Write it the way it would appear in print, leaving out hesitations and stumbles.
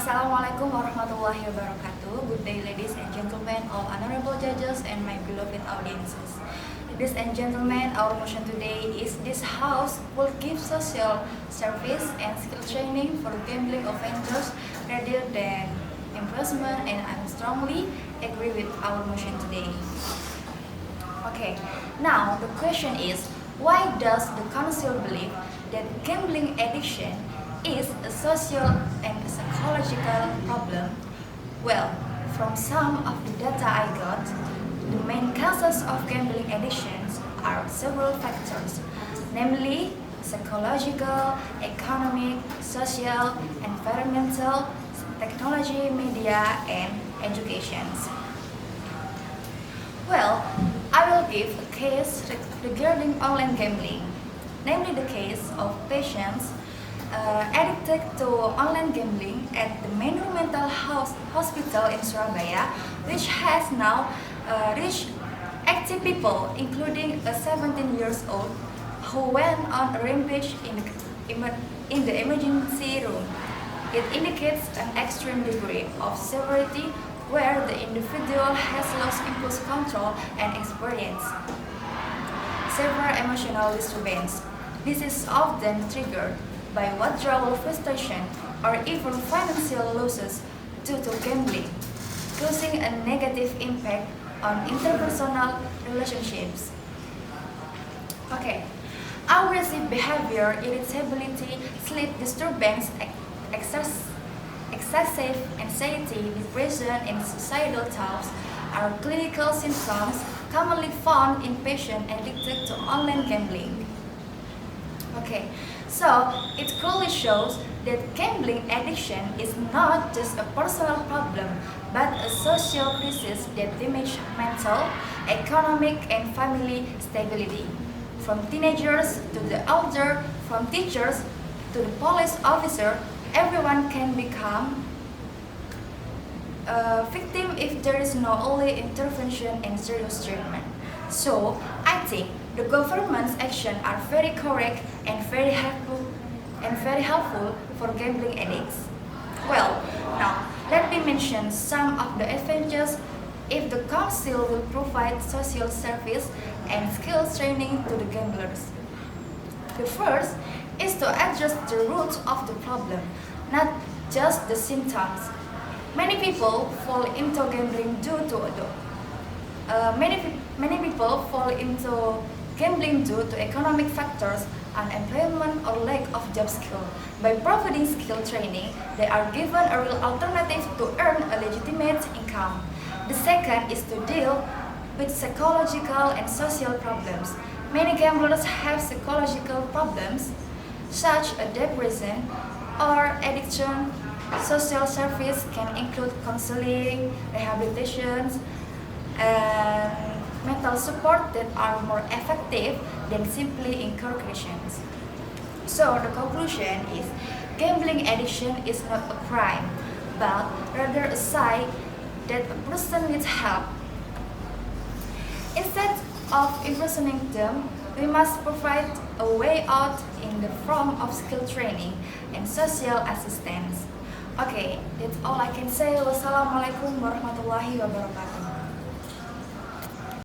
Assalamualaikum warahmatullahi wabarakatuh. Good day, ladies and gentlemen, all honorable judges, and my beloved audiences. Ladies and gentlemen, our motion today is this house will give social service and skill training for gambling offenders rather than imprisonment, and I strongly agree with our motion today. Okay, now the question is, why does the council believe that gambling addiction is a social and psychological problem? Well, from some of the data I got, the main causes of gambling addictions are several factors, namely psychological, economic, social, environmental, technology, media, and education. Well, I will give a case regarding online gambling, namely the case of patients addicted to online gambling at the Monumental Hospital in Surabaya, which has now reached 80 people, including a 17 years old who went on a rampage in the emergency room. It indicates an extreme degree of severity where the individual has lost impulse control and experienced severe emotional disturbance. This is often triggered by withdrawal frustration or even financial losses due to gambling, causing a negative impact on interpersonal relationships. Okay, aggressive behavior, irritability, sleep disturbance, excessive anxiety, depression, and suicidal thoughts are clinical symptoms commonly found in patients addicted to online gambling. Okay, so it clearly shows that gambling addiction is not just a personal problem, but a social crisis that damages mental, economic, and family stability. From teenagers to the elder, from teachers to the police officer, everyone can become a victim if there is no early intervention and serious treatment. So, I think the government's actions are very correct and very helpful for gambling addicts. Well, now let me mention some of the advantages if the council will provide social service and skills training to the gamblers. The first is to address the root of the problem, not just the symptoms. Many people fall into gambling due to economic factors, unemployment, or lack of job skill. By providing skill training, they are given a real alternative to earn a legitimate income. The second is to deal with psychological and social problems. Many gamblers have psychological problems such as depression or addiction. Social service can include counseling, rehabilitation, and mental support that are more effective than simply inculcations. So the conclusion is gambling addiction is not a crime, but rather a sign that a person needs help. Instead of imprisoning them, we must provide a way out in the form of skill training and social assistance. Okay, that's all I can say. Wassalamualaikum warahmatullahi wabarakatuh.